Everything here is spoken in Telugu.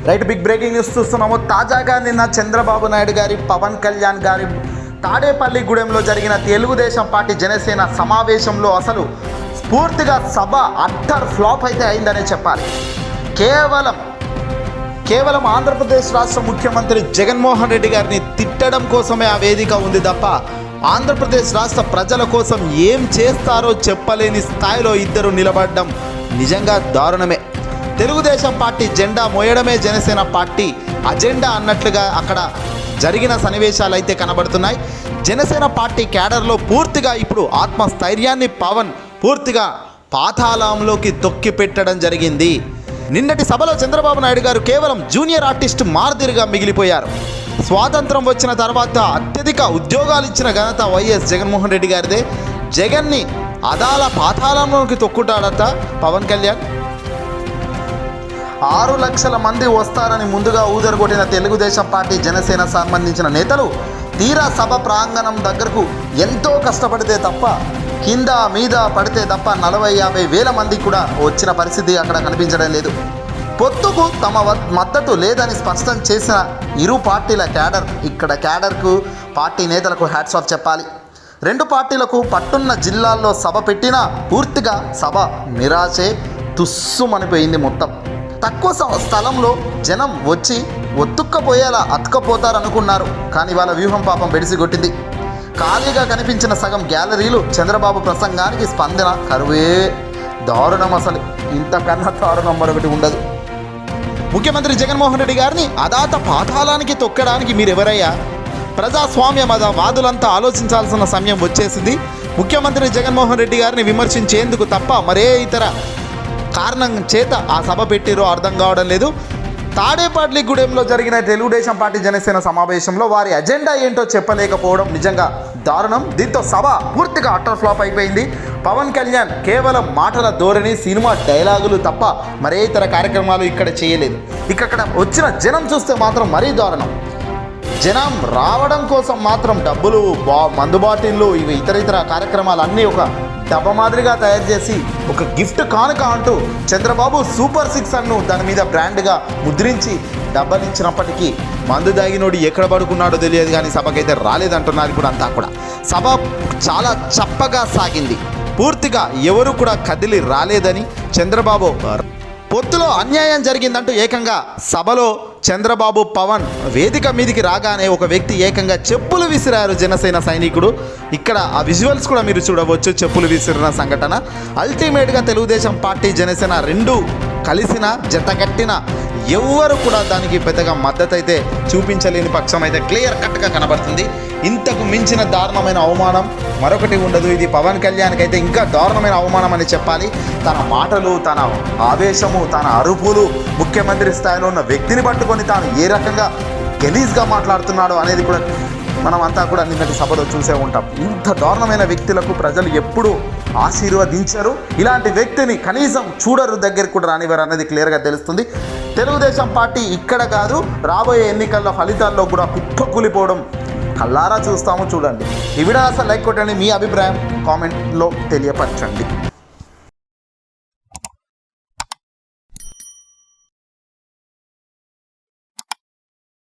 రైట్, బిగ్ బ్రేకింగ్ న్యూస్ చూస్తున్నాము. తాజాగా నిన్న చంద్రబాబు నాయుడు గారి, పవన్ కళ్యాణ్ గారి తాడేపల్లిగూడెంలో జరిగిన తెలుగుదేశం పార్టీ జనసేన సమావేశంలో అసలు పూర్తిగా సభ అట్టర్ ఫ్లాప్ అయితే అయిందనే చెప్పాలి. కేవలం ఆంధ్రప్రదేశ్ రాష్ట్ర ముఖ్యమంత్రి జగన్మోహన్ రెడ్డి గారిని తిట్టడం కోసమే ఆ వేదిక ఉంది తప్ప ఆంధ్రప్రదేశ్ రాష్ట్ర ప్రజల కోసం ఏం చేస్తారో చెప్పలేని స్థాయిలో ఇద్దరు నిలబడడం నిజంగా దారుణమే. తెలుగుదేశం పార్టీ జెండా మోయడమే జనసేన పార్టీ అజెండా అన్నట్లుగా అక్కడ జరిగిన సన్నివేశాలు అయితే కనబడుతున్నాయి. జనసేన పార్టీ క్యాడర్లో పూర్తిగా ఇప్పుడు ఆత్మస్థైర్యాన్ని పవన్ పూర్తిగా పాతాళంలోకి తొక్కి పెట్టడం జరిగింది. నిన్నటి సభలో చంద్రబాబు నాయుడు గారు కేవలం జూనియర్ ఆర్టిస్ట్ మారుదిరిగా మిగిలిపోయారు. స్వాతంత్రం వచ్చిన తర్వాత అత్యధిక ఉద్యోగాలు ఇచ్చిన ఘనత వైఎస్ జగన్మోహన్ రెడ్డి గారిదే. జగన్ని అదాల పాతాళంలోకి తొక్కుతాడట పవన్ కళ్యాణ్. 6 లక్షల మంది వస్తారని ముందుగా ఊదరగొట్టిన తెలుగుదేశం పార్టీ జనసేన సంబంధించిన నేతలు తీరా సభ ప్రాంగణం దగ్గరకు ఎంతో కష్టపడితే తప్ప, కింద మీద పడితే తప్ప 40-50 వేల మంది కూడా వచ్చిన పరిస్థితి అక్కడ కనిపించడం లేదు. పొత్తుకు తమ మద్దతు లేదని స్పష్టం చేసిన ఇరు పార్టీల క్యాడర్కు పార్టీ నేతలకు హ్యాట్స్ ఆఫ్ చెప్పాలి. 2 పార్టీలకు పట్టున్న జిల్లాల్లో సభ పెట్టినా పూర్తిగా సభ నిరాశే తుస్సుమనిపోయింది. మొత్తం తక్కువ స్థలంలో జనం వచ్చి ఒత్తుక్కపోయేలా అతుక్కపోతారనుకున్నారు. కానీ వాళ్ళ వ్యూహం పాపం బెడిసిగొట్టింది. ఖాళీగా కనిపించిన సగం గ్యాలరీలు చంద్రబాబు ప్రసంగానికి స్పందన కరువే. దారుణం, అసలు ఇంతకన్నా దారుణం మరొకటి ఉండదు. ముఖ్యమంత్రి జగన్మోహన్ రెడ్డి గారిని అదాత పాతాళానికి తొక్కడానికి మీరెవరయ్యా? ప్రజాస్వామ్య వాదులంతా ఆలోచించాల్సిన సమయం వచ్చేసింది. ముఖ్యమంత్రి జగన్మోహన్ రెడ్డి గారిని విమర్శించేందుకు తప్ప మరే ఇతర కారణం చేత ఆ సభ పెట్టిరో అర్థం కావడం లేదు. తాడేపల్లిగూడెంలో జరిగిన తెలుగుదేశం పార్టీ జనసేన సమావేశంలో వారి అజెండా ఏంటో చెప్పలేకపోవడం నిజంగా దారుణం. దీంతో సభ పూర్తిగా అట్టర్ ఫ్లాప్ అయిపోయింది. పవన్ కళ్యాణ్ కేవలం మాటల ధోరణి, సినిమా డైలాగులు తప్ప మరే ఇతర కార్యక్రమాలు ఇక్కడ చేయలేదు. ఇక్కడ వచ్చిన జనం చూస్తే మాత్రం మరీ దారుణం. జనం రావడం కోసం మాత్రం డబ్బులు, మందు బాటిళ్ళు, ఇవి ఇతర కార్యక్రమాలు అన్నీ ఒక డబ్బ మాదిరిగా తయారు చేసి ఒక గిఫ్ట్ కానుక అంటూ చంద్రబాబు సూపర్ 6 అన్ను దాని మీద బ్రాండ్గా ముద్రించి డబ్బలు ఇచ్చినప్పటికీ మందు దాగినోడు ఎక్కడ పడుకున్నాడో తెలియదు, కానీ సభకైతే రాలేదంటున్నారు. ఇప్పుడు అంతా కూడా సభ చాలా చప్పగా సాగింది. పూర్తిగా ఎవరు కూడా కదిలి రాలేదని చంద్రబాబు పొత్తులో అన్యాయం జరిగిందంటూ ఏకంగా సభలో చంద్రబాబు, పవన్ వేదిక మీదికి రాగానే ఒక వ్యక్తి ఏకంగా చెప్పులు విసిరారు జనసేన సైనికుడు. ఇక్కడ ఆ విజువల్స్ కూడా మీరు చూడవచ్చు. చెప్పులు విసిరిన సంఘటన అల్టిమేట్గా తెలుగుదేశం పార్టీ జనసేన 2 కలిసిన జతగట్టిన ఎవ్వరు కూడా దానికి పెద్దగా మద్దతు అయితే చూపించలేని పక్షం అయితే క్లియర్ కట్గా కనబడుతుంది. ఇంతకు మించిన దారుణమైన అవమానం మరొకటి ఉండదు. ఇది పవన్ కళ్యాణ్కి అయితే ఇంకా దారుణమైన అవమానం అని చెప్పాలి. తన మాటలు, తన ఆవేశము, తన అరుపులు, ముఖ్యమంత్రి స్థాయిలో ఉన్న వ్యక్తిని పట్టుకొని తాను ఏ రకంగా గలీజ్గా మాట్లాడుతున్నాడో అనేది కూడా మనం అంతా కూడా నిన్నటి సభలో చూసే ఉంటాం. ఇంత దారుణమైన వ్యక్తులకు ప్రజలు ఎప్పుడూ ఆశీర్వదించరు. ఇలాంటి వ్యక్తిని కనీసం చూడరు, దగ్గరికి కూడా రానివారు అనేది క్లియర్గా తెలుస్తుంది. తెలుగుదేశం పార్టీ ఇక్కడ కాదు, రాబోయే ఎన్నికల్లో ఫలితాల్లో కూడా కుప్పకూలిపోవడం కళ్ళారా చూస్తాము. చూడండి. ఈ వీడియో అసలు లైక్ కొట్టండి, మీ అభిప్రాయం కామెంట్లో తెలియపరచండి.